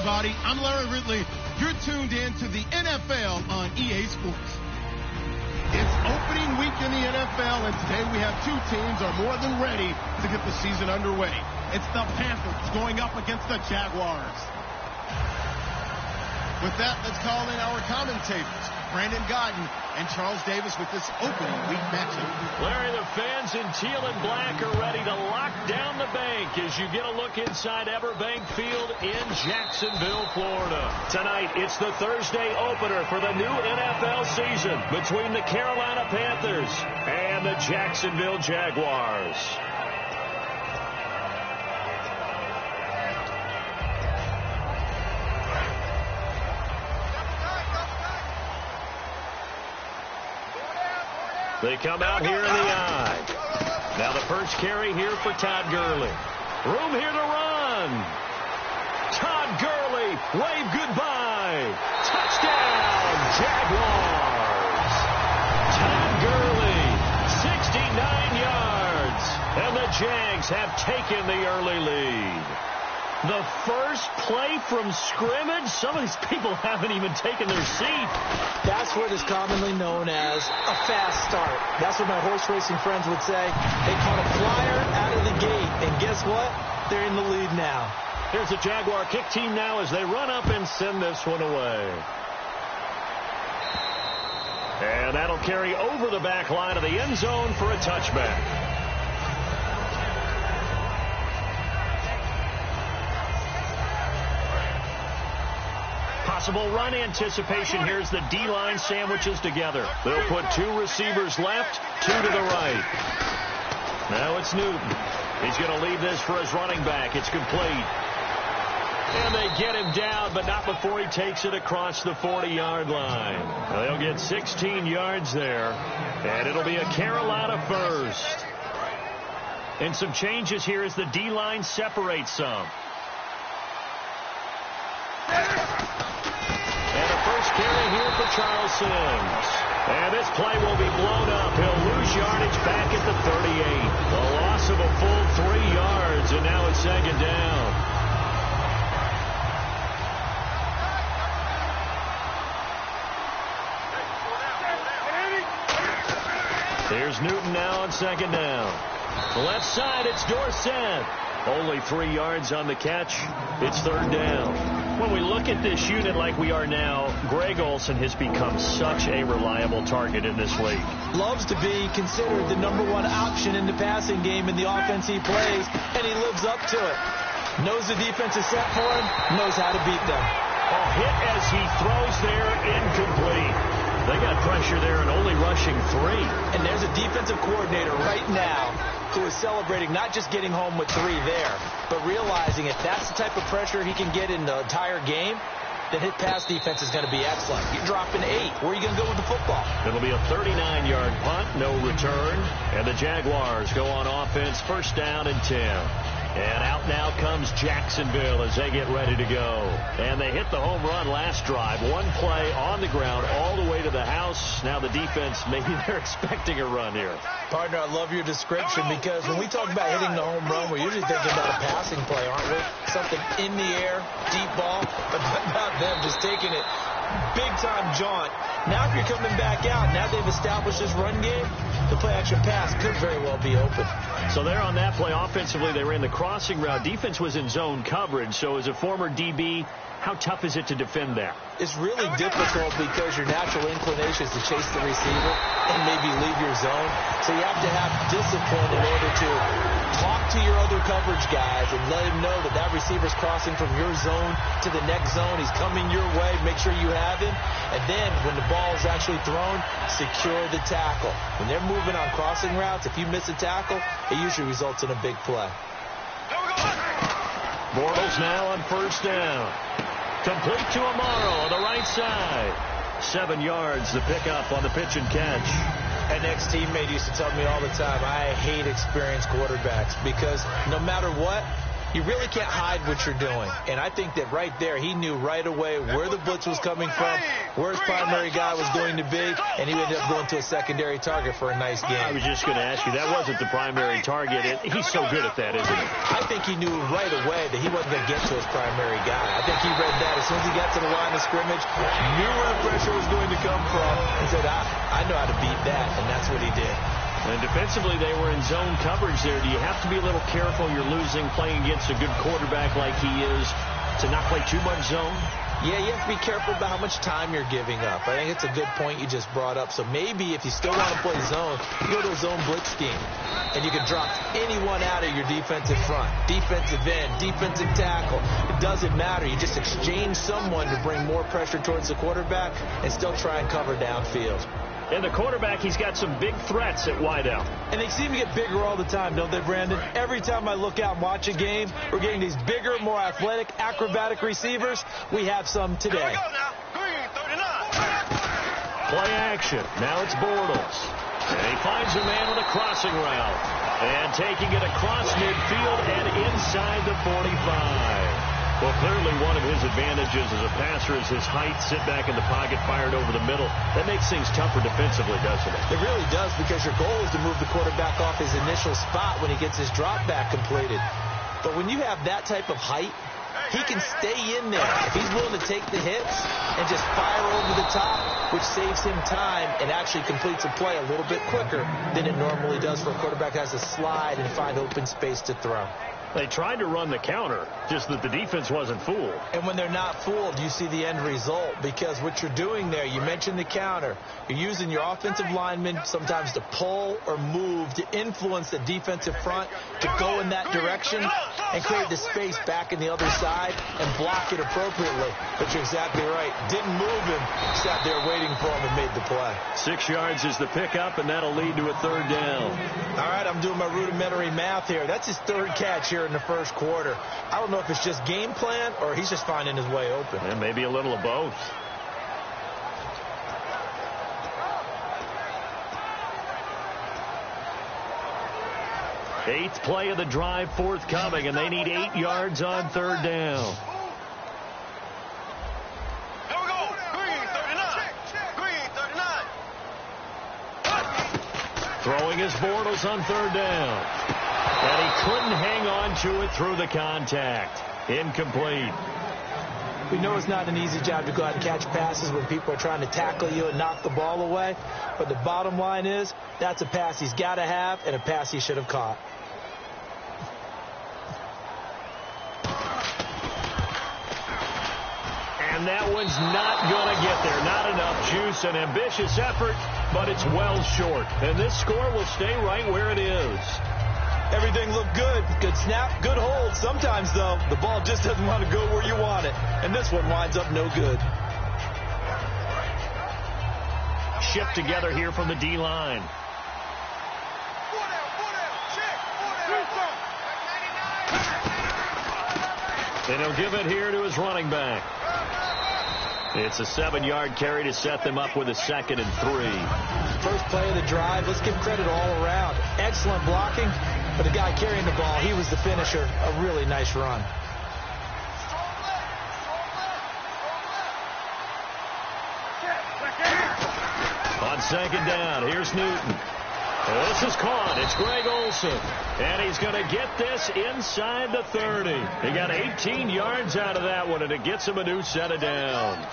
everybody. I'm Larry Ridley. You're tuned in to the NFL on EA Sports. It's opening week in the NFL, and today we have two teams are more than ready to get the season underway. It's the Panthers going up against the Jaguars. With that, let's call in our commentators, Brandon Godden and Charles Davis, with this opening week matchup. Larry, the fans in teal and black are ready to lock down the bank as you get a look inside Everbank Field in Jacksonville, Florida. Tonight, it's the Thursday opener for the new NFL season between the Carolina Panthers and the Jacksonville Jaguars. They come out here in the eye. Now the first carry here for Todd Gurley. Room here to run. Todd Gurley, wave goodbye. Touchdown, Jaguars. Todd Gurley, 69 yards. And the Jags have taken the early lead. The first play from scrimmage, some of these people haven't even taken their seat. That's what is commonly known as a fast start. That's what my horse racing friends would say. They caught a flyer out of the gate, and guess what? They're in the lead now. Here's the Jaguar kick team now as they run up and send this one away. And that'll carry over the back line of the end zone for a touchback. Possible run anticipation. Here's the D-line sandwiches together. They'll put two receivers left, two to the right. Now it's Newton. He's going to leave this for his running back. It's complete. And they get him down, but not before he takes it across the 40-yard line. They'll get 16 yards there, and it'll be a Carolina first. And some changes here as the D-line separates some. Carry here for Charles Sims. And this play will be blown up. He'll lose yardage back at the 38. The loss of a full 3 yards, and now it's second down. Here's Newton now on second down. Left side, it's Dorsett. Only 3 yards on the catch. It's third down. When we look at this unit like we are now, Greg Olsen has become such a reliable target in this league. Loves to be considered the #1 option in the passing game in the offense he plays, and he lives up to it. Knows the defense is set for him, knows how to beat them. A hit as he throws there, incomplete. They got pressure there and only rushing 3. And there's a defensive coordinator right now who is celebrating not just getting home with 3 there, but realizing if that's the type of pressure he can get in the entire game, then his pass defense is going to be excellent. You're dropping 8. Where are you going to go with the football? It'll be a 39-yard punt, no return. And the Jaguars go on offense, first down and 10. And out now comes Jacksonville as they get ready to go. And they hit the home run last drive. One play on the ground all the way to the house. Now the defense, maybe they're expecting a run here. Partner, I love your description because when we talk about hitting the home run, we're usually thinking about a passing play, aren't we? Something in the air, deep ball, but not them just taking it. Big-time jaunt. Now if you're coming back out, now they've established this run game, the play-action pass could very well be open. So there on that play, offensively, they ran the crossing route. Defense was in zone coverage. So as a former DB, how tough is it to defend that? It's really difficult because your natural inclination is to chase the receiver and maybe leave your zone. So you have to have discipline in order to talk to your other coverage guys and let him know that that receiver's crossing from your zone to the next zone. He's coming your way. Make sure you have him. And then when the ball is actually thrown, secure the tackle. When they're moving on crossing routes, if you miss a tackle, it usually results in a big play. Bortles now on first down. Complete to Amaro on the right side. 7 yards, the pickup on the pitch and catch. An ex-teammate used to tell me all the time, I hate experienced quarterbacks because no matter what, You really can't hide what you're doing. And I think that right there, he knew right away where the blitz was coming from, where his primary guy was going to be, and he ended up going to a secondary target for a nice game. I was just going to ask you, that wasn't the primary target. He's so good at that, isn't he? I think he knew right away that he wasn't going to get to his primary guy. I think he read that as soon as he got to the line of scrimmage, knew where the pressure was going to come from, and said, I know how to beat that, and that's what he did. And defensively, they were in zone coverage there. Do you have to be a little careful? You're losing, playing against a good quarterback like he is, to not play too much zone? Yeah, you have to be careful about how much time you're giving up. I think it's a good point you just brought up. So maybe if you still want to play zone, you go to a zone blitz scheme. And you can drop anyone out of your defensive front, defensive end, defensive tackle. It doesn't matter. You just exchange someone to bring more pressure towards the quarterback and still try and cover downfield. And the quarterback, he's got some big threats at wideout. And they seem to get bigger all the time, don't they, Brandon? Every time I look out and watch a game, we're getting these bigger, more athletic, acrobatic receivers. We have some today. Play action. Now it's Bortles. And he finds a man with a crossing route. And taking it across midfield and inside the 45. Well, clearly one of his advantages as a passer is his height, sit back in the pocket, fired over the middle. That makes things tougher defensively, doesn't it? It really does, because your goal is to move the quarterback off his initial spot when he gets his drop back completed. But when you have that type of height, he can stay in there. If he's willing to take the hits and just fire over the top, which saves him time and actually completes a play a little bit quicker than it normally does for a quarterback that has to slide and find open space to throw. They tried to run the counter, just that the defense wasn't fooled. And when they're not fooled, you see the end result, because what you're doing there, you mentioned the counter. You're using your offensive linemen sometimes to pull or move to influence the defensive front to go in that direction and create the space back in the other side and block it appropriately. But you're exactly right. Didn't move him, sat there waiting for him and made the play. 6 yards is the pickup, and that'll lead to a third down. All right, I'm doing my rudimentary math here. That's his third catch here in the first quarter. I don't know if it's just game plan or he's just finding his way open. And maybe a little of both. Eighth play of the drive forthcoming, and they need 8 yards on third down. Here we go. Green, 39. Green, 39. Throwing his Bortles on third down. And he couldn't hang on to it through the contact. Incomplete. We know it's not an easy job to go out and catch passes when people are trying to tackle you and knock the ball away. But the bottom line is, that's a pass he's got to have and a pass he should have caught. And that one's not going to get there. Not enough juice. An ambitious effort, but it's well short. And this score will stay right where it is. Everything looked good. Good snap, good hold. Sometimes, though, the ball just doesn't want to go where you want it. And this one winds up no good. Shift together here from the D-line. And he'll give it here to his running back. It's a 7-yard carry to set them up with a 2nd and 3. First play of the drive. Let's give credit all around. Excellent blocking. But the guy carrying the ball, he was the finisher. A really nice run. On 2nd down, here's Newton. This is caught. It's Greg Olsen. And he's going to get this inside the 30. He got 18 yards out of that one, and it gets him a new set of downs.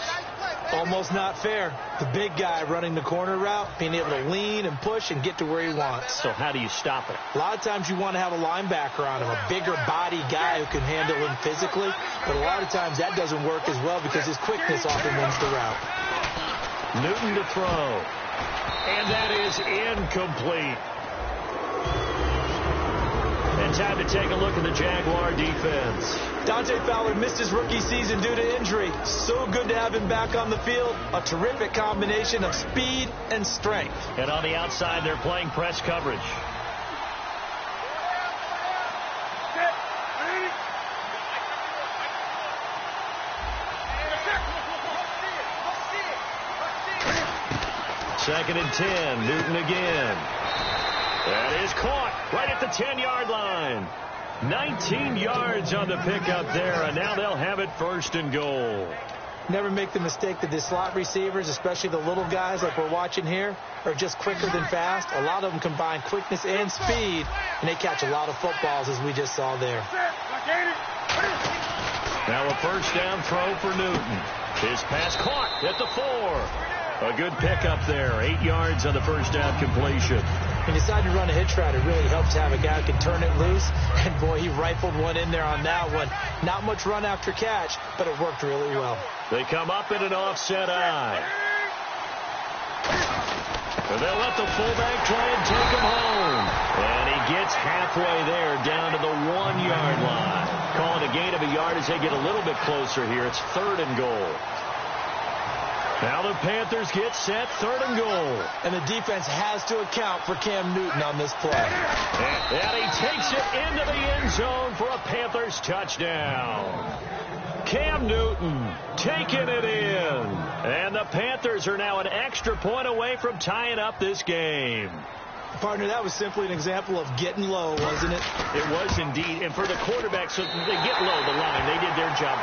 Almost not fair. The big guy running the corner route, being able to lean and push and get to where he wants. So how do you stop it? A lot of times you want to have a linebacker on him, a bigger body guy who can handle him physically. But a lot of times that doesn't work as well because his quickness often wins the route. Newton to throw. And that is incomplete. And time to take a look at the Jaguar defense. Dante Fowler missed his rookie season due to injury. So good to have him back on the field. A terrific combination of speed and strength. And on the outside, they're playing press coverage. Second and 10, Newton again. That is caught right at the 10-yard line. 19 yards on the pickup there, and now they'll have it 1st and goal. Never make the mistake that the slot receivers, especially the little guys like we're watching here, are just quicker than fast. A lot of them combine quickness and speed, and they catch a lot of footballs, as we just saw there. Now a 1st down throw for Newton. His pass caught at the 4. A good pickup there. 8 yards on the 1st down completion. When you decide to run a hitch route, it really helps to have a guy who can turn it loose. And, boy, he rifled one in there on that one. Not much run after catch, but it worked really well. They come up in an offset eye. And they'll let the fullback try and take him home. And he gets halfway there, down to the 1-yard line. Calling a gain of a yard as they get a little bit closer here. It's 3rd and goal. Now the Panthers get set, 3rd and goal. And the defense has to account for Cam Newton on this play. And he takes it into the end zone for a Panthers touchdown. Cam Newton taking it in. And the Panthers are now an extra point away from tying up this game. Partner, that was simply an example of getting low, wasn't it? It was indeed. And for the quarterback, so they get low the line. They did their job.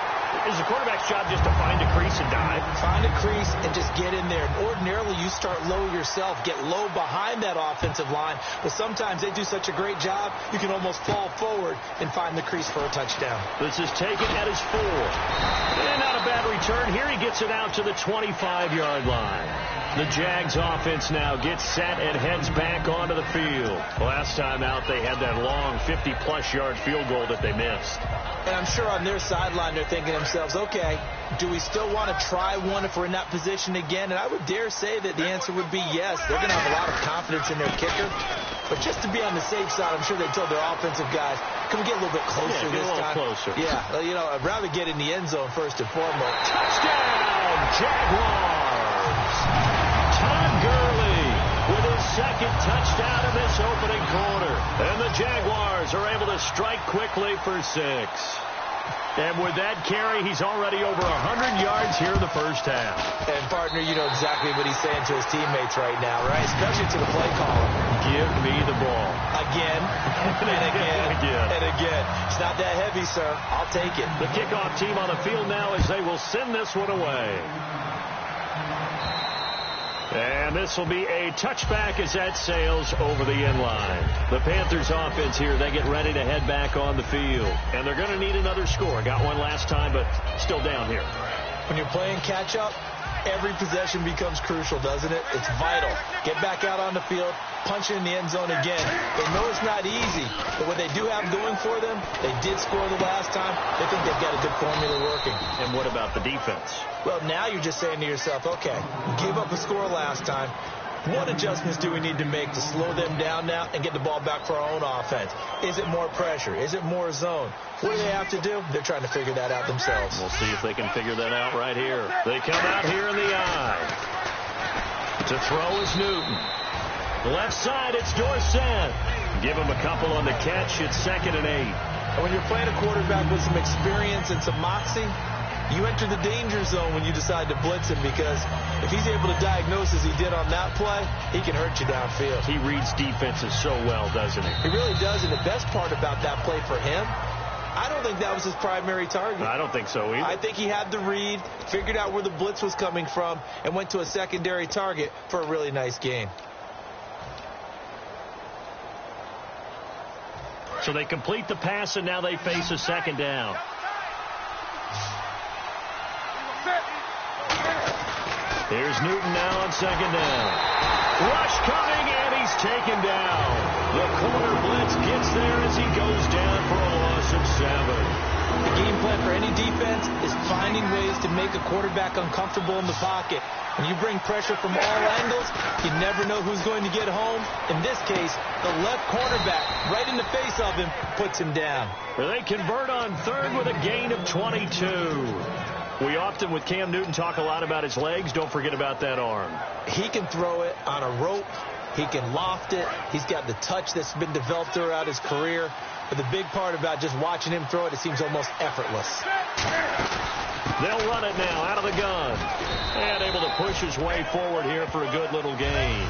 Is the quarterback's job just to find a crease and dive? Find a crease and just get in there. And ordinarily, you start low yourself, get low behind that offensive line. But sometimes they do such a great job, you can almost fall forward and find the crease for a touchdown. This is taken at his 4. And not a bad return. Here he gets it out to the 25-yard line. The Jags offense now gets set and heads back onto the field. Last time out, they had that long 50-plus yard field goal that they missed. And I'm sure on their sideline, they're thinking to themselves, okay, do we still want to try one if we're in that position again? And I would dare say that the answer would be yes. They're going to have a lot of confidence in their kicker. But just to be on the safe side, I'm sure they told their offensive guys, can we get a little bit closer this time? Closer. Yeah, you know, I'd rather get in the end zone first and foremost. Touchdown, Jaguars! Todd Gurley with his 2nd touchdown in this opening quarter. And the Jaguars are able to strike quickly for 6. And with that carry, he's already over 100 yards here in the 1st half. And, partner, you know exactly what he's saying to his teammates right now, right? Especially to the play caller. Give me the ball. Again, and again, and again. It's not that heavy, sir. I'll take it. The kickoff team on the field now as they will send this one away. And this will be a touchback as that sails over the end line. The Panthers offense here, they get ready to head back on the field. And they're going to need another score. Got one last time, but still down here. When you're playing catch-up, every possession becomes crucial, doesn't it? It's vital. Get back out on the field, punch it in the end zone again. They know it's not easy, but what they do have going for them, they did score the last time. They think they've got a good formula working. And what about the defense? Well, now you're just saying to yourself, okay, we gave up a score last time. What adjustments do we need to make to slow them down now and get the ball back for our own offense? Is it more pressure? Is it more zone? What do they have to do? They're trying to figure that out themselves. We'll see if they can figure that out right here. They come out here in the eye. To throw is Newton. Left side, it's Dorsett. Give him a couple on the catch. It's 2nd and 8. And when you're playing a quarterback with some experience and some moxie, you enter the danger zone when you decide to blitz him, because if he's able to diagnose as he did on that play, he can hurt you downfield. He reads defenses so well, doesn't he? He really does, and the best part about that play for him, I don't think that was his primary target. I don't think so either. I think he had the read, figured out where the blitz was coming from, and went to a secondary target for a really nice gain. So they complete the pass, and now they face a 2nd down. Here's Newton now on 2nd down. Rush coming, and he's taken down. The corner blitz gets there as he goes down for a loss of 7. The game plan for any defense is finding ways to make a quarterback uncomfortable in the pocket. When you bring pressure from all angles, you never know who's going to get home. In this case, the left cornerback, right in the face of him, puts him down. They convert on 3rd with a gain of 22. We often, with Cam Newton, talk a lot about his legs. Don't forget about that arm. He can throw it on a rope. He can loft it. He's got the touch that's been developed throughout his career. But the big part about just watching him throw it, it seems almost effortless. They'll run it now out of the gun. And able to push his way forward here for a good little gain.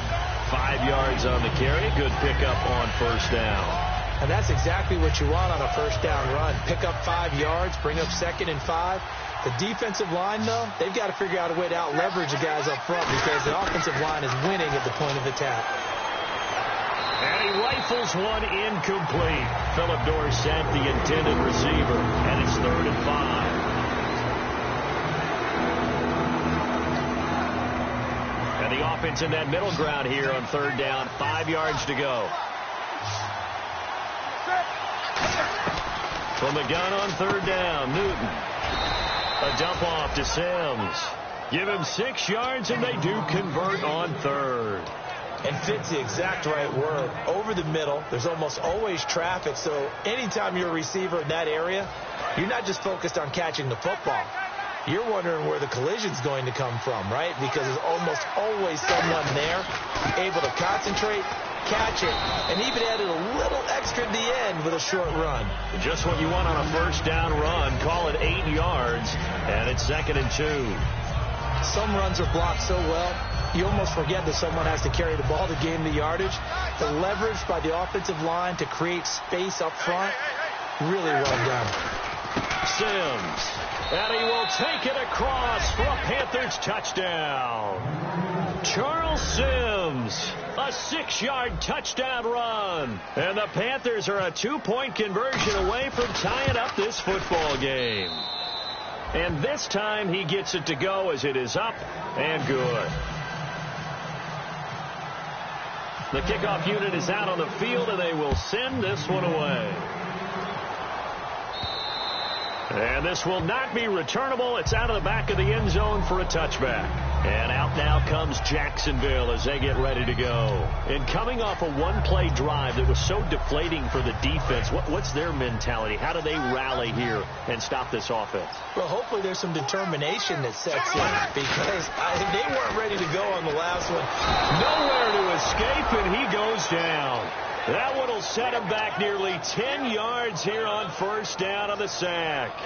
5 yards on the carry. Good pickup on 1st down. And that's exactly what you want on a first down run. Pick up 5 yards, bring up 2nd and 5. The defensive line, though, they've got to figure out a way to out-leverage the guys up front because the offensive line is winning at the point of attack. And he rifles one incomplete. Phillip Dorsett, the intended receiver, and it's 3rd and 5. And the offense in that middle ground here on 3rd down, 5 yards to go. From the gun on 3rd down, Newton. A dump off to Sims. Give him 6 yards, and they do convert on 3rd. And fit's the exact right word. Over the middle, there's almost always traffic, so anytime you're a receiver in that area, you're not just focused on catching the football. You're wondering where the collision's going to come from, right? Because there's almost always someone there able to concentrate, catch it, and even added a little extra at the end with a short run. Just what you want on a first down run. Call it 8 yards, and it's 2nd and 2. Some runs are blocked so well, you almost forget that someone has to carry the ball to gain the yardage. The leverage by the offensive line to create space up front, really well done. Sims, and he will take it across for a Panthers touchdown. Charles Sims, a 6-yard touchdown run. And the Panthers are a 2-point conversion away from tying up this football game. And this time he gets it to go as it is up and good. The kickoff unit is out on the field, and they will send this one away. And this will not be returnable. It's out of the back of the end zone for a touchback. And out now comes Jacksonville as they get ready to go. And coming off a one-play drive that was so deflating for the defense, what's their mentality? How do they rally here and stop this offense? Well, hopefully there's some determination that sets in because they weren't ready to go on the last one. Nowhere to escape, and he goes down. That one will set him back nearly 10 yards here on first down on the sack.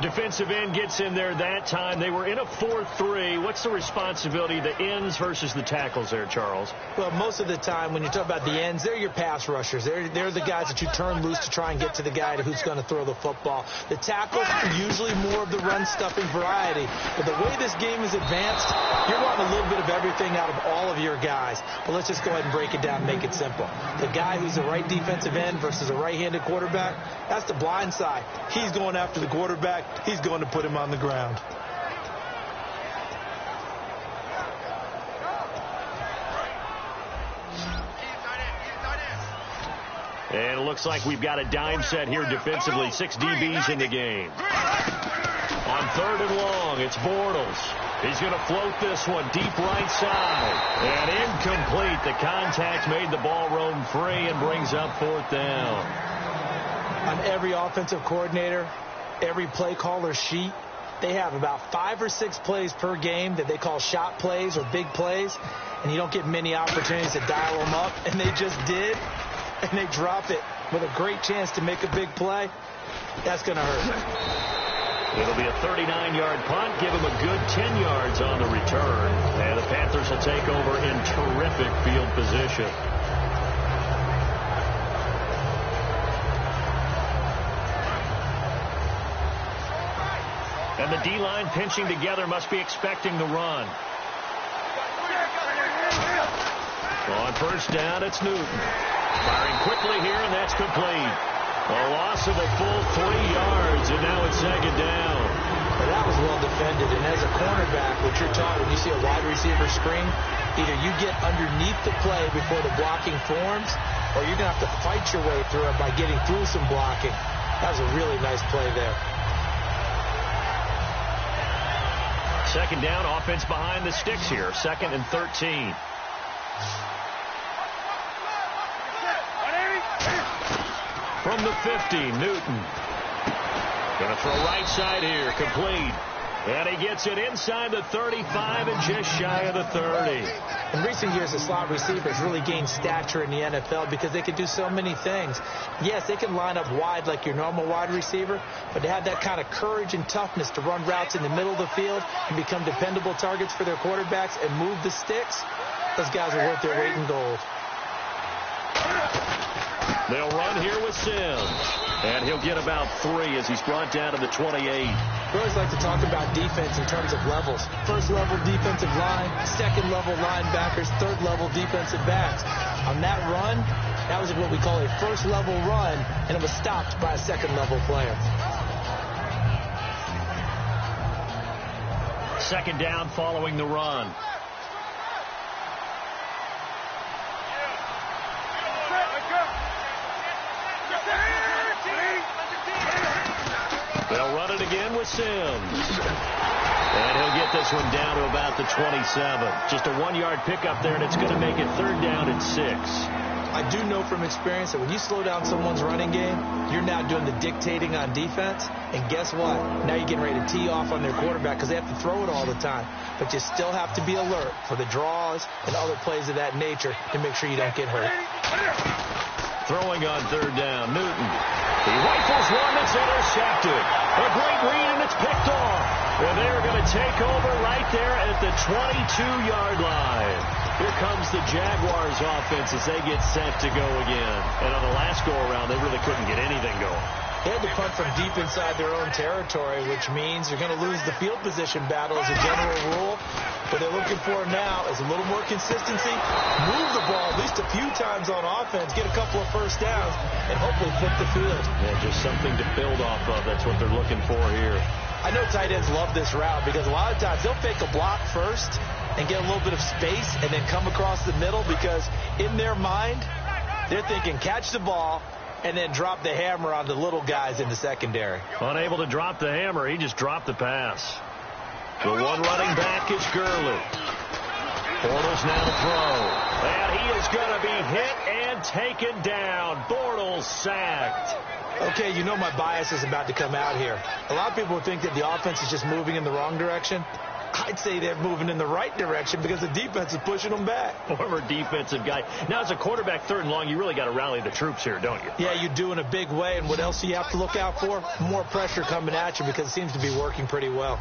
Defensive end gets in there that time. They were in a 4-3. What's the responsibility of the ends versus the tackles there, Charles? Well, most of the time when you talk about the ends, they're your pass rushers. They're the guys that you turn loose to try and get to the guy who's going to throw the football. The tackles are usually more of the run-stuffing variety. But the way this game is advanced, you're wanting a little bit of everything out of all of your guys. But let's just go ahead and break it down and make it simple. The guy who's the right defensive end versus a right-handed quarterback, that's the blind side. He's going after the quarterback. He's going to put him on the ground. And it looks like we've got a dime set here defensively. 6 DBs in the game. On 3rd and long, it's Bortles. He's going to float this one deep right side. And incomplete. The contact made the ball roam free and brings up 4th down. On every offensive coordinator, every play caller sheet, they have about 5 or 6 plays per game that they call shot plays or big plays, and you don't get many opportunities to dial them up, and they just did, and they drop it with a great chance to make a big play. That's going to hurt. It'll be a 39-yard punt, give them a good 10 yards on the return, and the Panthers will take over in terrific field position. And the D-line pinching together must be expecting the run. On first down, it's Newton. Firing quickly here, and that's complete. A loss of a full 3 yards, and now it's 2nd down. Well, that was well defended, and as a cornerback, what you're taught when you see a wide receiver screen, either you get underneath the play before the blocking forms, or you're going to have to fight your way through it by getting through some blocking. That was a really nice play there. 2nd down, offense behind the sticks here. 2nd and 13. From the 50, Newton. Going to throw right side here, complete. And he gets it inside the 35 and just shy of the 30. In recent years, the slot receivers really gained stature in the NFL because they can do so many things. Yes, they can line up wide like your normal wide receiver, but they have that kind of courage and toughness to run routes in the middle of the field and become dependable targets for their quarterbacks and move the sticks. Those guys are worth their weight in gold. They'll run here with Sims. And he'll get about 3 as he's brought down to the 28. We always like to talk about defense in terms of levels. First level defensive line, second level linebackers, third level defensive backs. On that run, that was what we call a first level run, and it was stopped by a second level player. Second down following the run. They'll run it again with Sims. And he'll get this one down to about the 27. Just a 1-yard pickup there, and it's going to make it third down and 6. I do know from experience that when you slow down someone's running game, you're now doing the dictating on defense. And guess what? Now you're getting ready to tee off on their quarterback because they have to throw it all the time. But you still have to be alert for the draws and other plays of that nature to make sure you don't get hurt. Throwing on third down, Newton. He rifles one that's intercepted. A great read, and it's picked off. And they're going to take over right there at the 22-yard line. Here comes the Jaguars offense as they get set to go again. And on the last go-around, they really couldn't get anything going. They had to punt from deep inside their own territory, which means you're going to lose the field position battle as a general rule. What they're looking for now is a little more consistency, move the ball at least a few times on offense, get a couple of first downs, and hopefully flip the field. Yeah, just something to build off of. That's what they're looking for here. I know tight ends love this route because a lot of times they'll fake a block first and get a little bit of space and then come across the middle because in their mind, they're thinking catch the ball and then drop the hammer on the little guys in the secondary. Unable to drop the hammer, he just dropped the pass. The one running back is Gurley. Bortles now to throw. And he is going to be hit and taken down. Bortles sacked. Okay, you know my bias is about to come out here. A lot of people think that the offense is just moving in the wrong direction. I'd say they're moving in the right direction because the defense is pushing them back. Former defensive guy. Now, as a quarterback, third and long, you really got to rally the troops here, don't you? Yeah, you do in a big way. And what else do you have to look out for? More pressure coming at you because it seems to be working pretty well.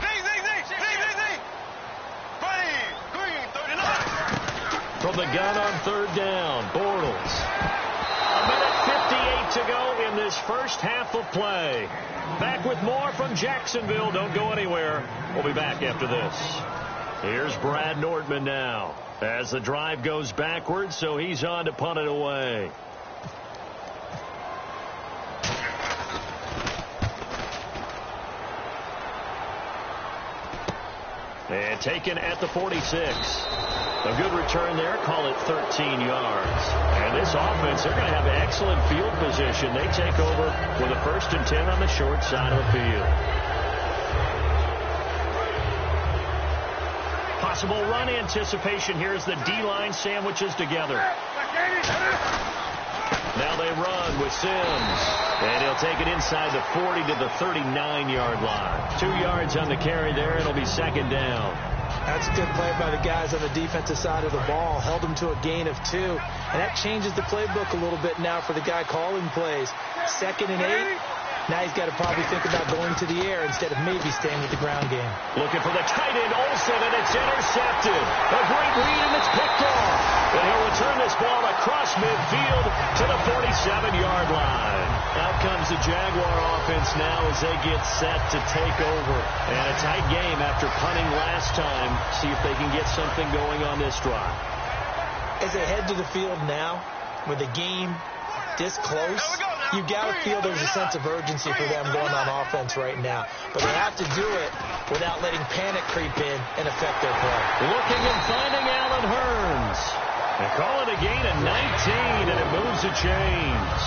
From the gun on third down, Bortles. A minute 58 to go in this first half of play. Back with more from Jacksonville. Don't go anywhere. We'll be back after this. Here's Brad Nordman now as the drive goes backwards, so he's on to punt it away. And taken at the 46. A good return there. Call it 13 yards. And this offense, they're going to have excellent field position. They take over with a 1st and 10 on the short side of the field. Possible run anticipation here as the D-line sandwiches together. Now they run with Sims. And he'll take it inside the 40 to the 39-yard line. 2 yards on the carry there. It'll be second down. That's a good play by the guys on the defensive side of the ball. Held them to a gain of 2. And that changes the playbook a little bit now for the guy calling plays. 2nd and 8. Now he's got to probably think about going to the air instead of maybe staying with the ground game. Looking for the tight end, Olsen, and it's intercepted. A great read, and it's picked off. And he'll return this ball across midfield to the 47-yard line. Out comes the Jaguar offense now as they get set to take over. And a tight game after punting last time. See if they can get something going on this drive. As they head to the field now, with the game this close, you got to feel there's a sense of urgency for them going on offense right now. But they have to do it without letting panic creep in and affect their play. Looking and finding Allen Hurns. They call it a gain of 19, and it moves the chains.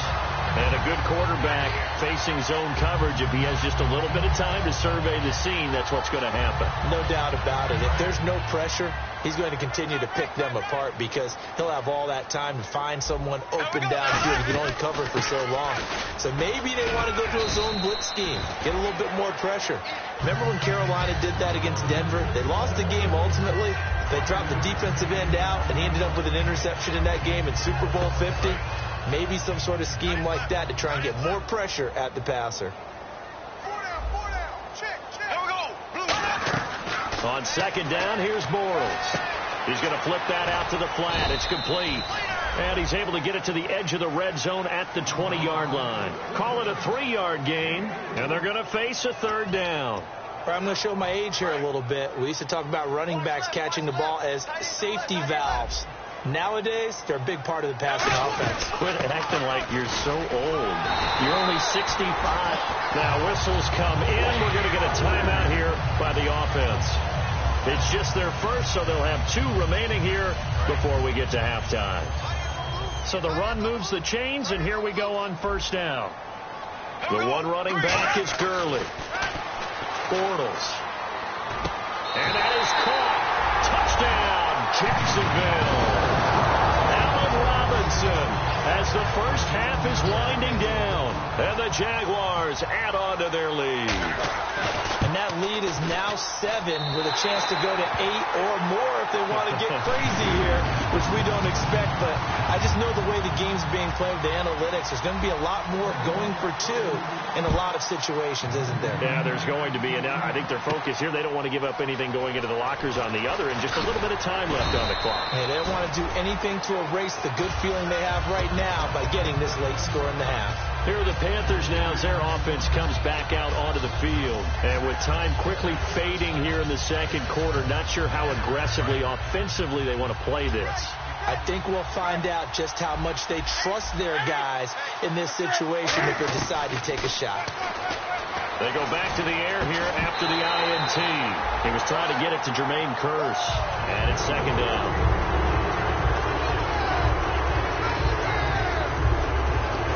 And a good quarterback facing zone coverage. If he has just a little bit of time to survey the scene, that's what's going to happen. No doubt about it. If there's no pressure, he's going to continue to pick them apart because he'll have all that time to find someone open downfield. He can only cover for so long. So maybe they want to go to a zone blitz scheme, get a little bit more pressure. Remember when Carolina did that against Denver? They lost the game ultimately. They dropped the defensive end out, and he ended up with an interception in that game in Super Bowl 50. Maybe some sort of scheme like that to try and get more pressure at the passer. On second down, here's Bortles. He's going to flip that out to the flat. It's complete. And he's able to get it to the edge of the red zone at the 20-yard line. Call it a 3-yard gain, and they're going to face a third down. I'm going to show my age here a little bit. We used to talk about running backs catching the ball as safety valves. Nowadays, they're a big part of the passing offense. Quit acting like you're so old. You're only 65. Now whistles come in. We're going to get a timeout here by the offense. It's just their first, so they'll have 2 remaining here before we get to halftime. So the run moves the chains, and here we go on first down. The one running back is Gurley. Bortles. And that is caught. Touchdown, Jacksonville. Allen Robinson as the first half is winding down. And the Jaguars add on to their lead. And that lead is now 7 with a chance to go to 8 or more if they want to get crazy here, which we don't expect. But I just know the way the game's being played with the analytics, there's going to be a lot more going for 2 in a lot of situations, isn't there? Yeah, there's going to be. And I think their focus here, they don't want to give up anything going into the lockers on the other, and just a little bit of time left on the clock. Hey, they don't want to do anything to erase the good feeling they have right now by getting this late score in the half. Here are the Panthers now as their offense comes back out onto the field. And with time quickly fading here in the second quarter, not sure how aggressively, offensively they want to play this. I think we'll find out just how much they trust their guys in this situation if they decide to take a shot. They go back to the air here after the INT. He was trying to get it to Jermaine Kearse, and it's second down.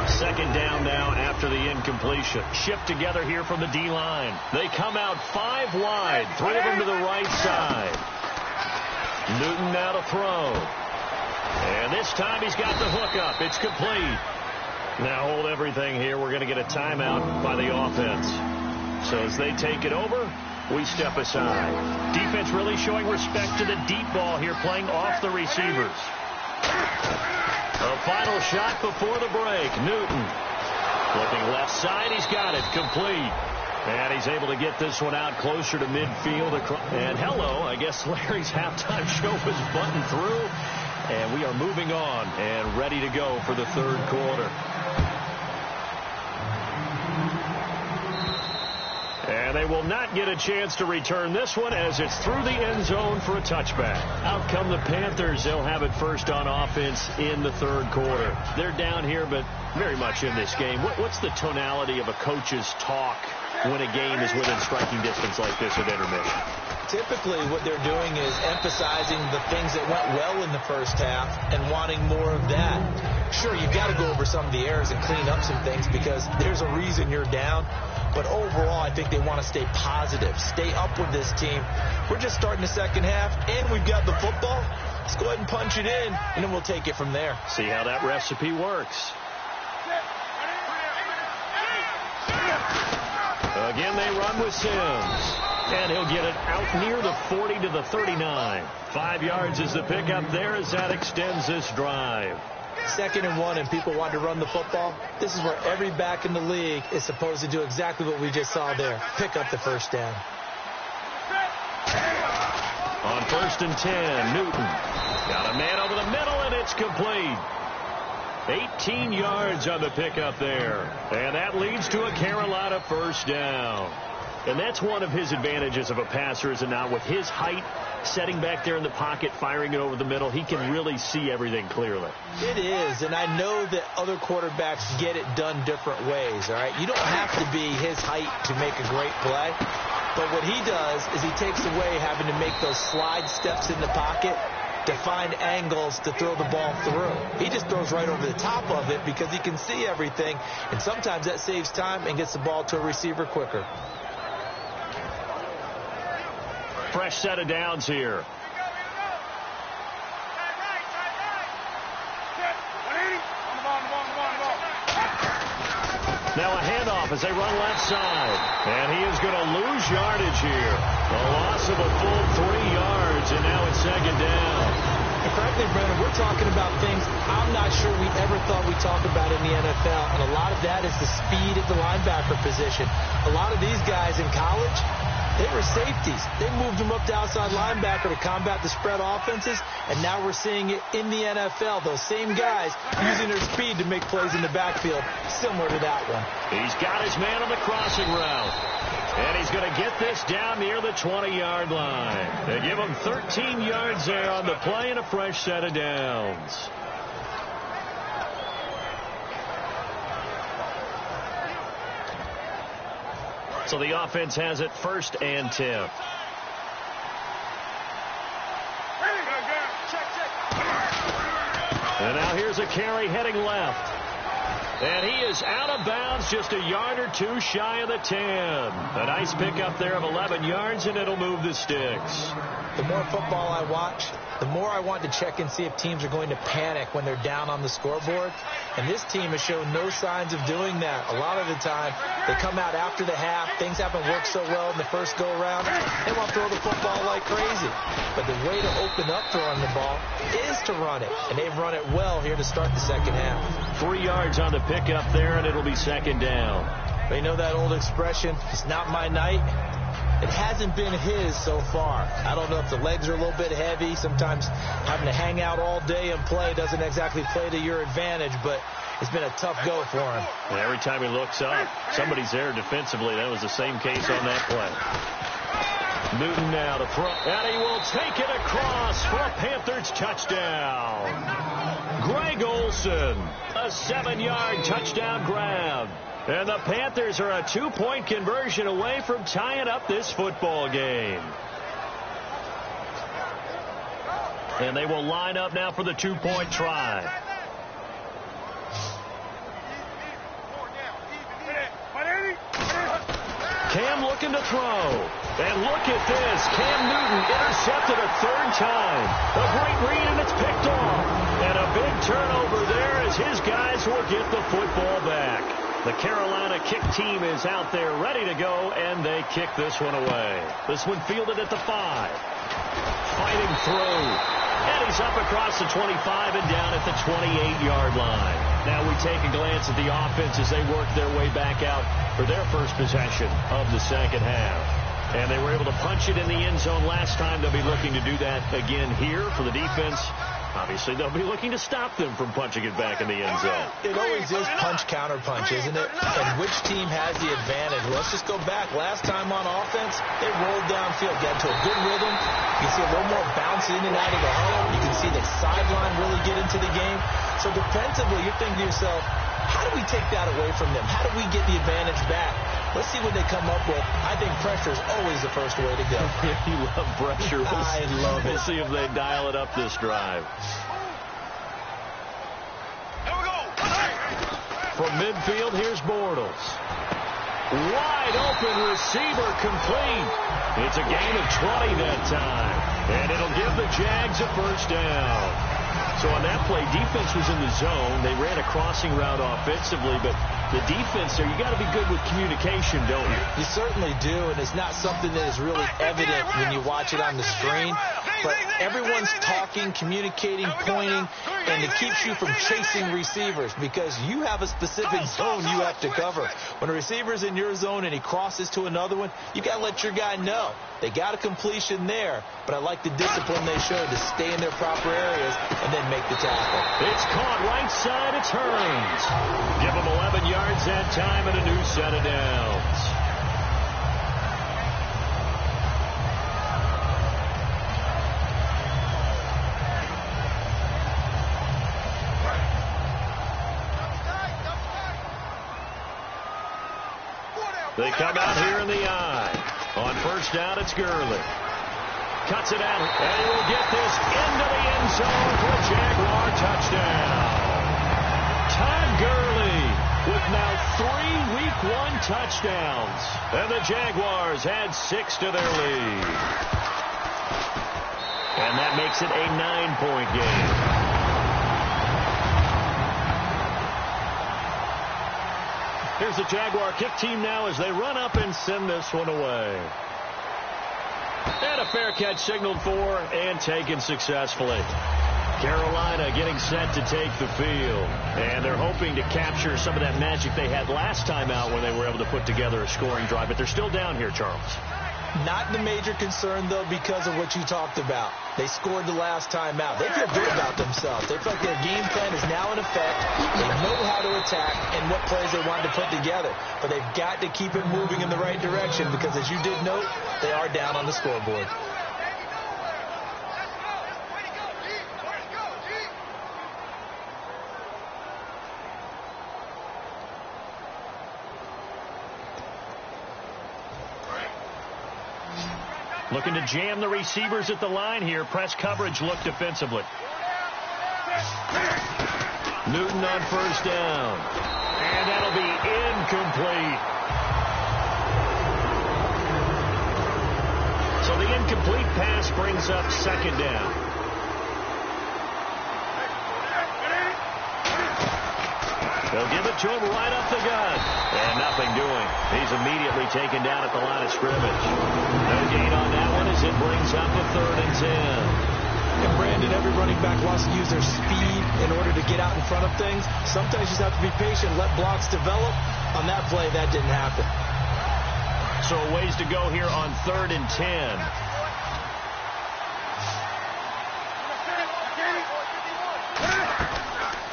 Second down now after the incompletion. Shift together here from the D-line. They come out 5 wide. 3 of them to the right side. Newton now to throw. And this time he's got the hook up. It's complete. Now hold everything here. We're going to get a timeout by the offense. So as they take it over, we step aside. Defense really showing respect to the deep ball here, playing off the receivers. A final shot before the break. Newton looking left side. He's got it. Complete. And he's able to get this one out closer to midfield. And hello, I guess Larry's halftime show was buttoned through. And we are moving on and ready to go for the third quarter. And they will not get a chance to return this one as it's through the end zone for a touchback. Out come the Panthers. They'll have it first on offense in the third quarter. They're down here, but very much in this game. What's the tonality of a coach's talk when a game is within striking distance like this at intermission? Typically, what they're doing is emphasizing the things that went well in the first half and wanting more of that. Sure, you've got to go over some of the errors and clean up some things because there's a reason you're down. But overall, I think they want to stay positive, stay up with this team. We're just starting the second half, and we've got the football. Let's go ahead and punch it in, and then we'll take it from there. See how that recipe works. Again, they run with Sims. And he'll get it out near the 40 to the 39. 5 yards is the pickup there as that extends this drive. 2nd and 1, and people want to run the football. This is where every back in the league is supposed to do exactly what we just saw there. Pick up the first down. On 1st and 10, Newton. Got a man over the middle, and it's complete. 18 yards on the pickup there. And that leads to a Carolina first down. And that's one of his advantages of a passer, is it not? With his height, setting back there in the pocket, firing it over the middle, he can really see everything clearly. It is, and I know that other quarterbacks get it done different ways, all right? You don't have to be his height to make a great play. But what he does is he takes away having to make those slide steps in the pocket to find angles to throw the ball through. He just throws right over the top of it because he can see everything, and sometimes that saves time and gets the ball to a receiver quicker. Fresh set of downs here. Now a handoff as they run left side. And he is going to lose yardage here. A loss of a full 3 yards, and now it's second down. And frankly, Brandon, we're talking about things I'm not sure we ever thought we'd talk about in the NFL. And a lot of that is the speed at the linebacker position. A lot of these guys in college, They were safeties. They moved them up to outside linebacker to combat the spread offenses, and now we're seeing it in the NFL. Those same guys using their speed to make plays in the backfield, similar to that one. He's got his man on the crossing route. And he's going to get this down near the 20-yard line. They give him 13 yards there on the play and a fresh set of downs. So the offense has it 1st and 10. And now here's a carry heading left. And he is out of bounds just a yard or two shy of the 10. A nice pickup there of 11 yards, and it'll move the sticks. The more football I watch, the more I want to check and see if teams are going to panic when they're down on the scoreboard. And this team has shown no signs of doing that. A lot of the time, they come out after the half. Things haven't worked so well in the first go-around. They want to throw the football like crazy. But the way to open up throwing the ball is to run it. And they've run it well here to start the second half. 3 yards on the pickup there, and it'll be 2nd down. But you know that old expression, it's not my night? It hasn't been his so far. I don't know if the legs are a little bit heavy. Sometimes having to hang out all day and play doesn't exactly play to your advantage, but it's been a tough go for him. And every time he looks up, somebody's there defensively. That was the same case on that play. Newton now to throw, and he will take it across for a Panthers touchdown. Greg Olsen, a 7-yard touchdown grab. And the Panthers are a 2-point conversion away from tying up this football game. And they will line up now for the 2-point try. Cam looking to throw. And look at this. Cam Newton intercepted a 3rd time. A great read, and it's picked off. And a big turnover there as his guys will get the football back. The Carolina kick team is out there ready to go, and they kick this one away. This one fielded at the 5. Fighting through. And he's up across the 25 and down at the 28-yard line. Now we take a glance at the offense as they work their way back out for their first possession of the second half. And they were able to punch it in the end zone last time. They'll be looking to do that again here for the defense. Obviously, they'll be looking to stop them from punching it back in the end zone. It always is punch-counter-punch, isn't it? And which team has the advantage? Let's just go back. Last time on offense, they rolled downfield, got into a good rhythm. You can see a little more bounce in and out of the huddle. You can see the sideline really get into the game. So defensively, you're thinking to yourself, how do we take that away from them? How do we get the advantage back? Let's see what they come up with. I think pressure is always the first way to go. You love pressure. I love it. We'll see if they dial it up this drive. From midfield, here's Bortles. Wide open receiver complete. It's a gain of 20 that time. And it'll give the Jags a 1st down. So on that play, defense was in the zone. They ran a crossing route offensively, but the defense there, you got to be good with communication, don't you? You certainly do, and it's not something that is really evident when you watch it on the screen. But everyone's talking, communicating, pointing, and it keeps you from chasing receivers because you have a specific zone you have to cover. When a receiver's in your zone and he crosses to another one, you got to let your guy know. They got a completion there, but I like the discipline they showed to stay in their proper areas and then make the tackle. It's caught right side. It turns. Give them 11 yards that time and a new set of downs. They come out here in the eye. On 1st down, it's Gurley. Cuts it out, and he will get this into the end zone for a Jaguar touchdown. Todd Gurley with now 3 Week 1 touchdowns. And the Jaguars add 6 to their lead. And that makes it a 9-point game. Here's the Jaguar kick team now as they run up and send this one away. And a fair catch signaled for and taken successfully. Carolina getting set to take the field. And they're hoping to capture some of that magic they had last time out when they were able to put together a scoring drive. But they're still down here, Charles. Not the major concern, though, because of what you talked about. They scored the last time out. They feel good about themselves. They feel like their game plan is now in effect. They know how to attack and what plays they want to put together. But they've got to keep it moving in the right direction because, as you did note, they are down on the scoreboard. Looking to jam the receivers at the line here. Press coverage look defensively. Newton on first down. And that'll be incomplete. So the incomplete pass brings up second down. They'll give it to him right up the gut. And nothing doing. He's immediately taken down at the line of scrimmage. No gain on that one as it brings up a 3rd and 10. And Brandon, every running back wants to use their speed in order to get out in front of things. Sometimes you just have to be patient, let blocks develop. On that play, that didn't happen. So a ways to go here on 3rd and 10.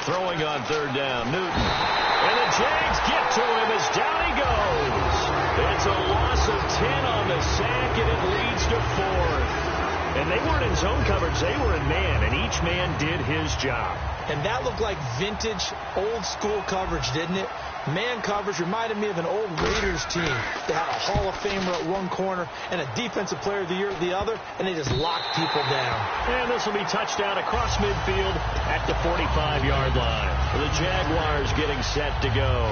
Throwing on 3rd down, Newton. And the Jags get to him as down he goes. It's a loss of 10 on the sack, and it leads to 4th. And they weren't in zone coverage. They were in man, and each man did his job. And that looked like vintage, old-school coverage, didn't it? Man coverage reminded me of an old Raiders team. They had a Hall of Famer at one corner and a Defensive Player of the Year at the other, and they just locked people down. And this will be touchdown across midfield at the 45-yard line. The Jaguars getting set to go.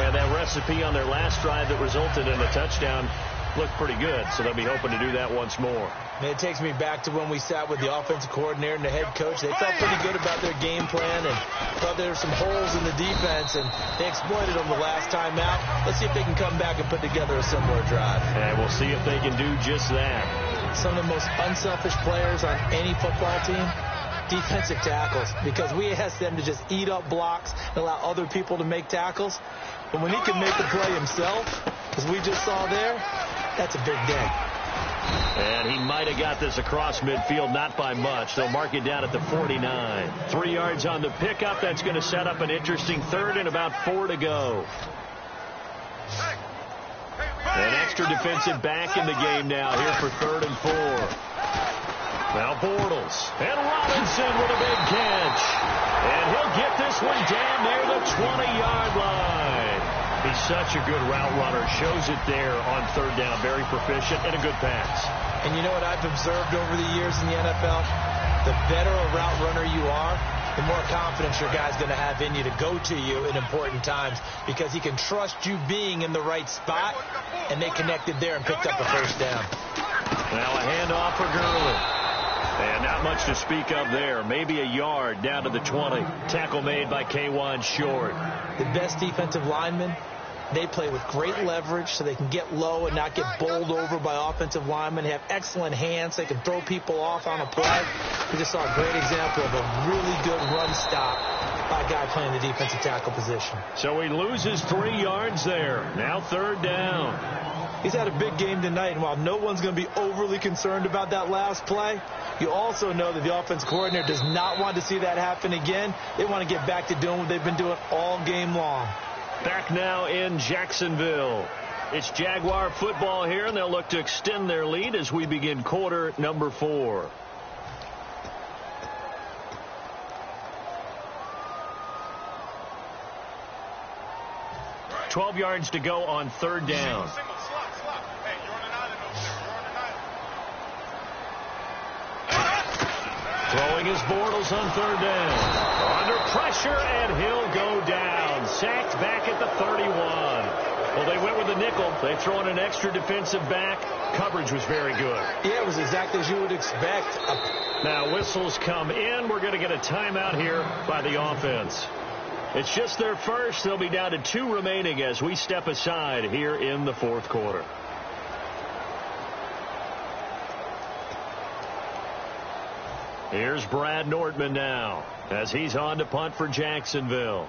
And that recipe on their last drive that resulted in a touchdown looked pretty good, so they'll be hoping to do that once more. And it takes me back to when we sat with the offensive coordinator and the head coach. They felt pretty good about their game plan and thought there were some holes in the defense, and they exploited them the last time out. Let's see if they can come back and put together a similar drive. And we'll see if they can do just that. Some of the most unselfish players on any football team, defensive tackles, because we ask them to just eat up blocks and allow other people to make tackles. But when he can make the play himself, as we just saw there, that's a big day. And he might have got this across midfield, not by much. They'll mark it down at the 49. 3 yards on the pickup. That's going to set up an interesting 3rd and about 4 to go. An extra defensive back in the game now here for 3rd and 4. Now Bortles. And Robinson with a big catch. And he'll get this one down near the 20-yard line. He's such a good route runner. Shows it there on 3rd down. Very proficient and a good pass. And you know what I've observed over the years in the NFL? The better a route runner you are, the more confidence your guy's going to have in you to go to you in important times because he can trust you being in the right spot, and they connected there and picked up a 1st down. Now a handoff for Gurley. And not much to speak of there. Maybe a yard down to the 20. Tackle made by K'Wan Short. The best defensive linemen, they play with great leverage so they can get low and not get bowled over by offensive linemen. They have excellent hands. They can throw people off on a play. We just saw a great example of a really good run stop by a guy playing the defensive tackle position. So he loses 3 yards there. Now 3rd down. He's had a big game tonight, and while no one's going to be overly concerned about that last play, you also know that the offense coordinator does not want to see that happen again. They want to get back to doing what they've been doing all game long. Back now in Jacksonville. It's Jaguar football here, and they'll look to extend their lead as we begin quarter number 4. $12 yards to go on 3rd down. Throwing his Bortles on 3rd down. Under pressure, and he'll go down. Sacked back at the 31. Well, they went with the nickel. They throw in an extra defensive back. Coverage was very good. Yeah, it was exactly as you would expect. Now whistles come in. We're going to get a timeout here by the offense. It's just their first. They'll be down to 2 remaining as we step aside here in the 4th quarter. Here's Brad Nordman now as he's on to punt for Jacksonville.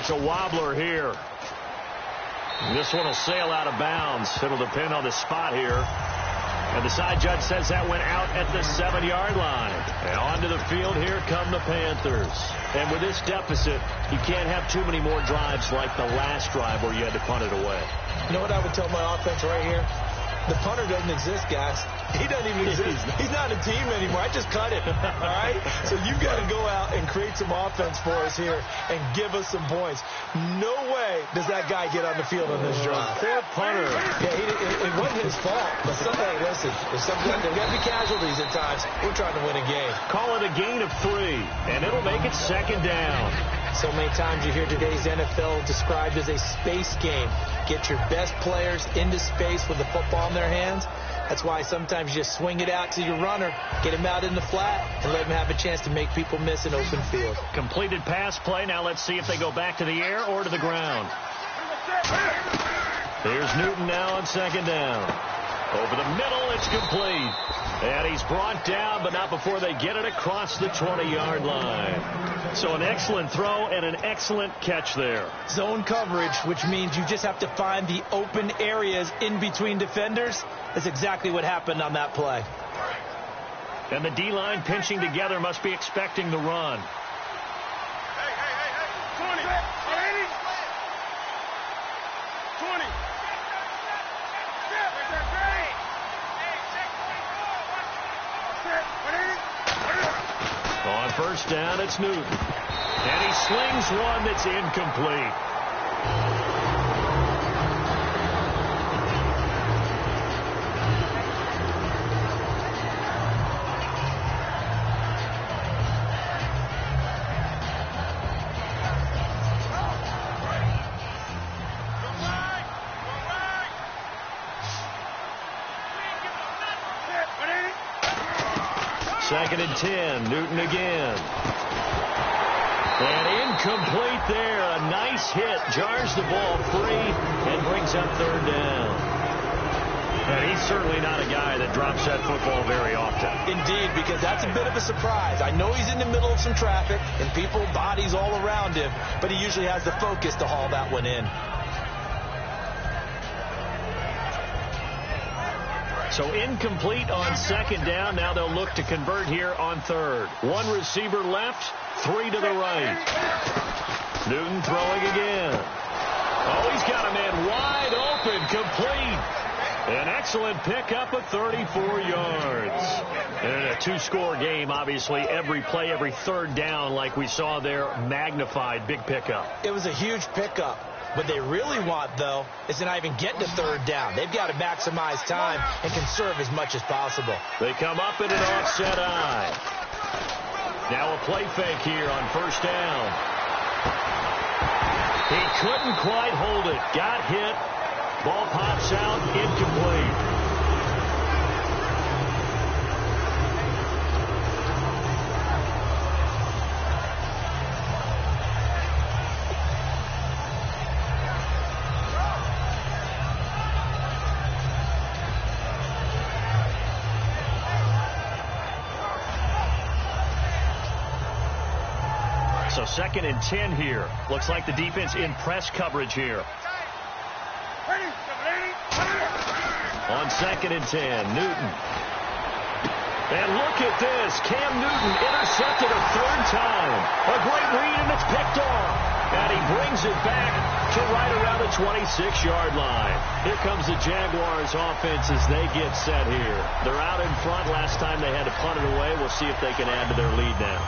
it's a wobbler here. This one will sail out of bounds. It'll depend on the spot here. And the side judge says that went out at the 7-yard line. And onto the field, here come the Panthers. And with this deficit, you can't have too many more drives like the last drive where you had to punt it away. You know what I would tell my offense right here? The punter doesn't exist, guys. He doesn't even exist. He's not a team anymore. I just cut it. All right? So you've got to go out and create some offense for us here and give us some points. No way does that guy get on the field on this drive. Poor punter. Yeah, it wasn't his fault. But hey, listen, there's got to be casualties at times. We're trying to win a game. Call it a gain of 3, and it'll make it 2nd down. So many times you hear today's NFL described as a space game. Get your best players into space with the football in their hands. That's why sometimes you just swing it out to your runner, get him out in the flat, and let him have a chance to make people miss an open field. Completed pass play. Now let's see if they go back to the air or to the ground. Here's Newton now on 2nd down. Over the middle, it's complete. And he's brought down, but not before they get it across the 20-yard line. So an excellent throw and an excellent catch there. Zone coverage, which means you just have to find the open areas in between defenders. That's exactly what happened on that play. And the D-line pinching together must be expecting the run. On 1st down, it's Newton. And he slings one that's incomplete. Second and 10, Newton again. And incomplete there. A nice hit. Jars the ball free and brings up 3rd down. And he's certainly not a guy that drops that football very often. Indeed, because that's a bit of a surprise. I know he's in the middle of some traffic and people, bodies all around him, but he usually has the focus to haul that one in. So incomplete on 2nd down. Now they'll look to convert here on 3rd. 1 receiver left, 3 to the right. Newton throwing again. Oh, he's got a man wide open, complete. An excellent pickup of 34 yards. And a 2-score game, obviously, every play, every 3rd down, like we saw there, magnified, big pickup. It was a huge pickup. What they really want, though, is to not even get to 3rd down. They've got to maximize time and conserve as much as possible. They come up in an offset eye. Now a play fake here on 1st down. He couldn't quite hold it. Got hit. Ball pops out, incomplete. So 2nd and 10 here. Looks like the defense in press coverage here. On 2nd and 10, Newton. And look at this. Cam Newton intercepted a 3rd time. A great read, and it's picked off. And he brings it back to right around the 26-yard line. Here comes the Jaguars offense as they get set here. They're out in front. Last time they had to punt it away. We'll see if they can add to their lead now.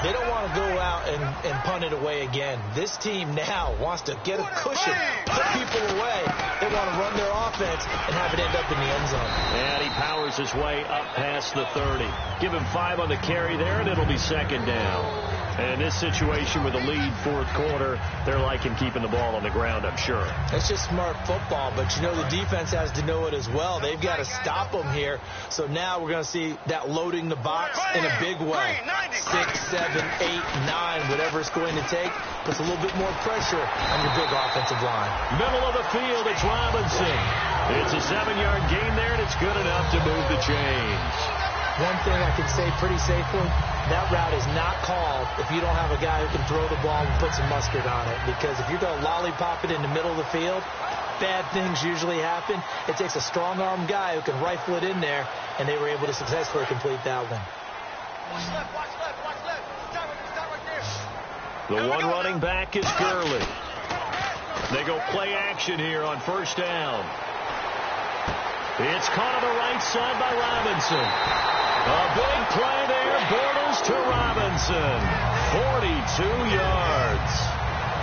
They don't want to go out and punt it away again. This team now wants to get a cushion, put people away. They want to run their offense and have it end up in the end zone. And he powers his way up past the 30. Give him 5 on the carry there, and it'll be 2nd down. And in this situation with a lead 4th quarter, they're liking keeping the ball on the ground, I'm sure. That's just smart football, but you know the defense has to know it as well. They've got to stop them here. So now we're going to see that loading the box in a big way. 6, 7, 8, 9, whatever it's going to take, puts a little bit more pressure on your big offensive line. Middle of the field, it's Robinson. It's a 7-yard gain there, and it's good enough to move the chains. one thing I can say pretty safely, that route is not called if you don't have a guy who can throw the ball and put some mustard on it. Because if you're going to lollipop it in the middle of the field, bad things usually happen. It takes a strong-arm guy who can rifle it in there, and they were able to successfully complete that one. Watch left, watch left, watch left. Stop right there. The one running back is Gurley. They go play action here on first down. It's caught on the right side by Robinson. A big play there. Bortles to Robinson. 42 yards.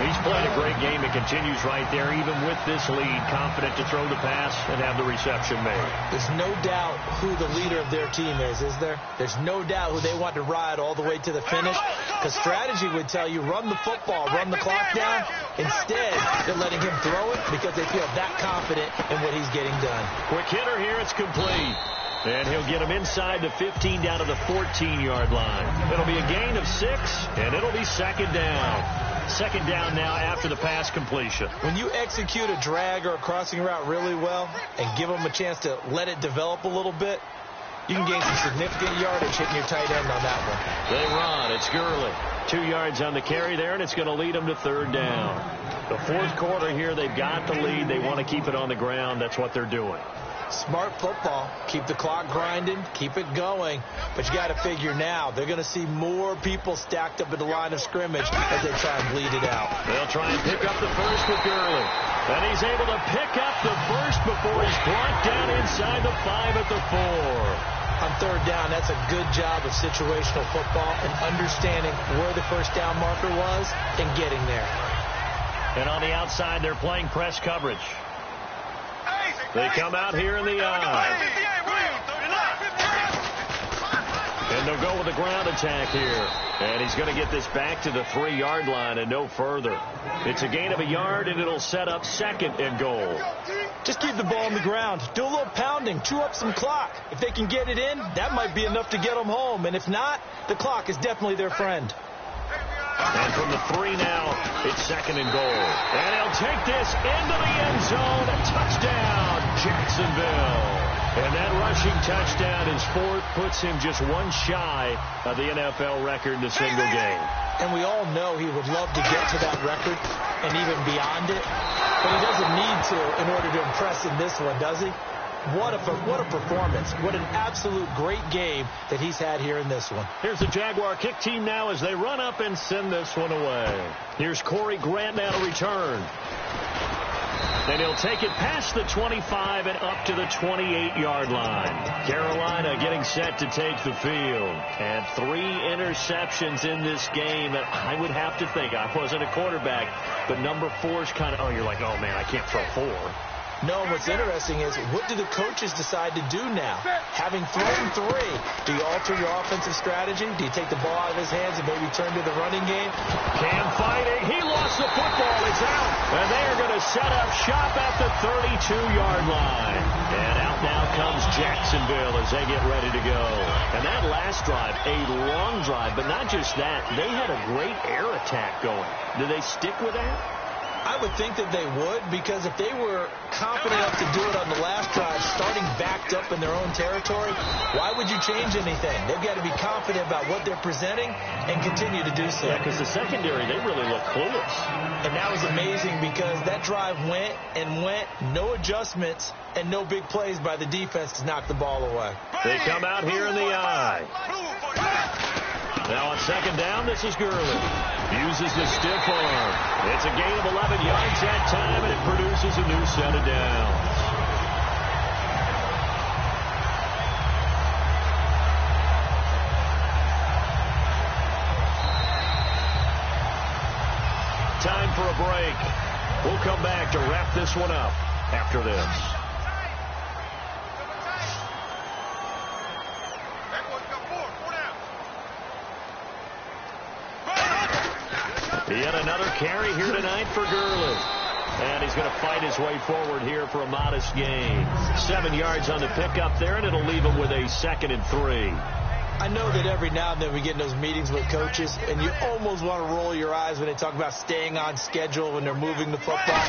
He's played a great game. It continues right there, even with this lead. Confident to throw the pass and have the reception made. There's no doubt who the leader of their team is there? There's no doubt who they want to ride all the way to the finish. Because strategy would tell you, run the football, run the clock down. Instead, they're letting him throw it because they feel that confident in what he's getting done. Quick hitter here. It's complete. And he'll get him inside the 15 down to the 14-yard line. It'll be a gain of 6, and it'll be second down. Second down now after the pass completion. When you execute a drag or a crossing route really well and give them a chance to let it develop a little bit, you can gain some significant yardage hitting your tight end on that one. They run. It's Gurley. 2 yards on the carry there, and it's going to lead them to third down. The fourth quarter here, they've got the lead. They want to keep it on the ground. That's what they're doing. Smart football. Keep the clock grinding. Keep it going. But you got to figure now, they're going to see more people stacked up at the line of scrimmage as they try and bleed it out. They'll try and pick up the first with Gurley. And he's able to pick up the first before he's brought down inside the 5 at the 4. On third down, that's a good job of situational football and understanding where the first down marker was and getting there. And on the outside, they're playing press coverage. They come out here in the eye. And they'll go with the ground attack here. And he's going to get this back to the 3-yard line and no further. It's a gain of a yard, and it'll set up second and goal. Just keep the ball on the ground. Do a little pounding. Chew up some clock. If they can get it in, that might be enough to get them home. And if not, the clock is definitely their friend. And from the 3 now, it's second and goal. And he'll take this into the end zone. A touchdown, Jacksonville. And that rushing touchdown, his fourth, puts him just one shy of the NFL record in a single game. And we all know he would love to get to that record and even beyond it. But he doesn't need to in order to impress in this one, does he? What a performance. What an absolute great game that he's had here in this one. Here's the Jaguar kick team now as they run up and send this one away. Here's Corey Grant now to return. And he'll take it past the 25 and up to the 28-yard line. Carolina getting set to take the field. And 3 interceptions in this game. And I would have to think, I wasn't a quarterback, but number 4 is kind of, oh, you're like, oh, man, I can't throw 4. No, what's interesting is, what do the coaches decide to do now? Having thrown 3, do you alter your offensive strategy? Do you take the ball out of his hands and maybe turn to the running game? Cam fighting. He lost the football. It's out. And they are going to set up shop at the 32-yard line. And out now comes Jacksonville as they get ready to go. And that last drive, a long drive, but not just that. They had a great air attack going. Do they stick with that? I would think that they would, because if they were confident enough to do it on the last drive, starting backed up in their own territory, why would you change anything? They've got to be confident about what they're presenting and continue to do so. Yeah, because the secondary, they really look clueless. And that was amazing because that drive went and went, no adjustments, and no big plays by the defense to knock the ball away. They come out here in the eye. Now on second down, this is Gurley. Uses the stiff arm. It's a gain of 11 yards that time, and it produces a new set of downs. Time for a break. We'll come back to wrap this one up after this. Yet another carry here tonight for Gurley. And he's going to fight his way forward here for a modest gain. 7 yards on the pickup there, and it'll leave him with a 2nd and 3. I know that every now and then we get in those meetings with coaches, and you almost want to roll your eyes when they talk about staying on schedule when they're moving the football.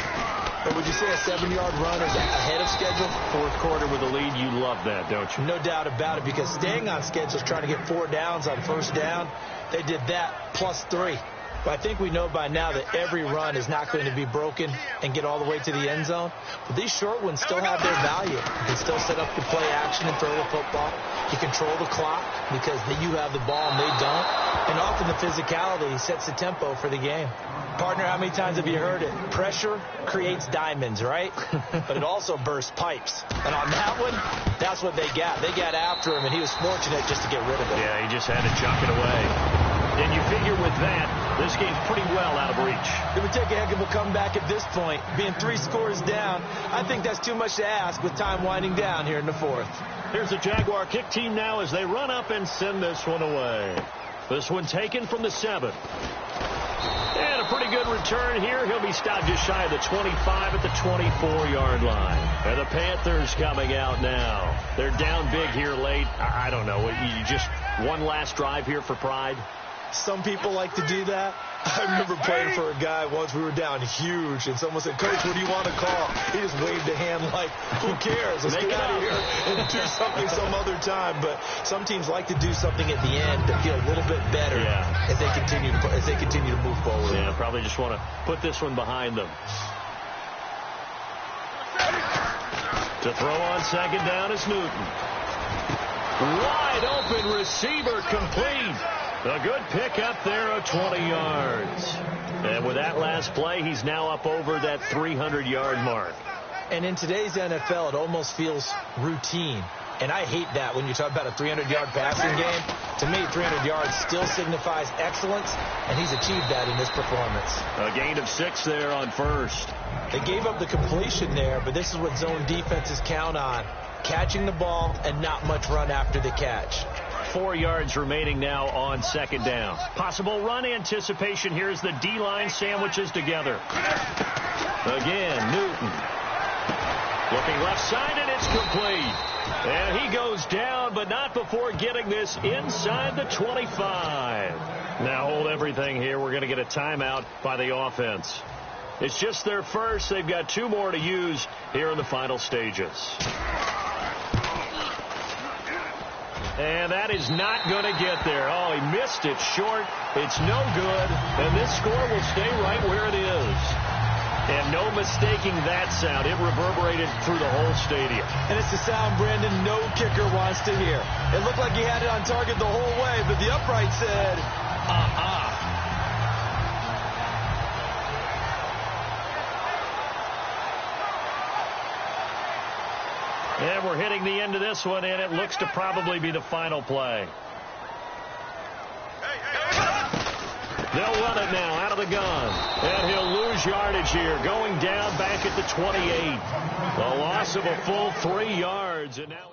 But would you say a 7-yard run is ahead of schedule? Fourth quarter with a lead, you love that, don't you? No doubt about it, because staying on schedule is trying to get 4 downs on first down. They did that plus 3. But I think we know by now that every run is not going to be broken and get all the way to the end zone. But these short ones still have their value. You can still set up the play action and throw the football. You control the clock because you have the ball and they don't. And often the physicality sets the tempo for the game. Partner, how many times have you heard it? Pressure creates diamonds, right? But it also bursts pipes. And on that one, that's what they got. They got after him, and he was fortunate just to get rid of it. Yeah, he just had to chuck it away. And you figure with that, this game's pretty well out of reach. It would take a heck of a comeback at this point. Being 3 scores down, I think that's too much to ask with time winding down here in the 4th. Here's the Jaguar kick team now as they run up and send this one away. This one taken from the 7. And a pretty good return here. He'll be stopped just shy of the 25 at the 24-yard line. And the Panthers coming out now. They're down big here late. I don't know. You just one last drive here for pride? Some people like to do that. I remember playing for a guy once. We were down huge, and someone said, "Coach, what do you want to call?" He just waved a hand like, "Who cares? Let's get out of here and do something some other time." But some teams like to do something at the end to feel a little bit better as they continue to move forward. Yeah, probably just want to put this one behind them. To throw on second down is Newton. Wide open receiver complete. A good pickup there of 20 yards. And with that last play, he's now up over that 300-yard mark. And in today's NFL, it almost feels routine. And I hate that when you talk about a 300-yard passing game. To me, 300 yards still signifies excellence, and he's achieved that in this performance. A gain of 6 there on first. They gave up the completion there, but this is what zone defenses count on. Catching the ball and not much run after the catch. 4 yards remaining now on second down. Possible run anticipation. Here's the D-line sandwiches together. Again, Newton. Looking left side, and it's complete. And he goes down, but not before getting this inside the 25. Now hold everything here. We're going to get a timeout by the offense. It's just their first. They've got 2 more to use here in the final stages. And that is not going to get there. Oh, he missed it short. It's no good. And this score will stay right where it is. And no mistaking that sound. It reverberated through the whole stadium. And it's the sound, Brandon, no kicker wants to hear. It looked like he had it on target the whole way, but the upright said, And we're hitting the end of this one, and it looks to probably be the final play. They'll run it now out of the gun. And he'll lose yardage here, going down back at the 28. A loss of a full 3 yards. And now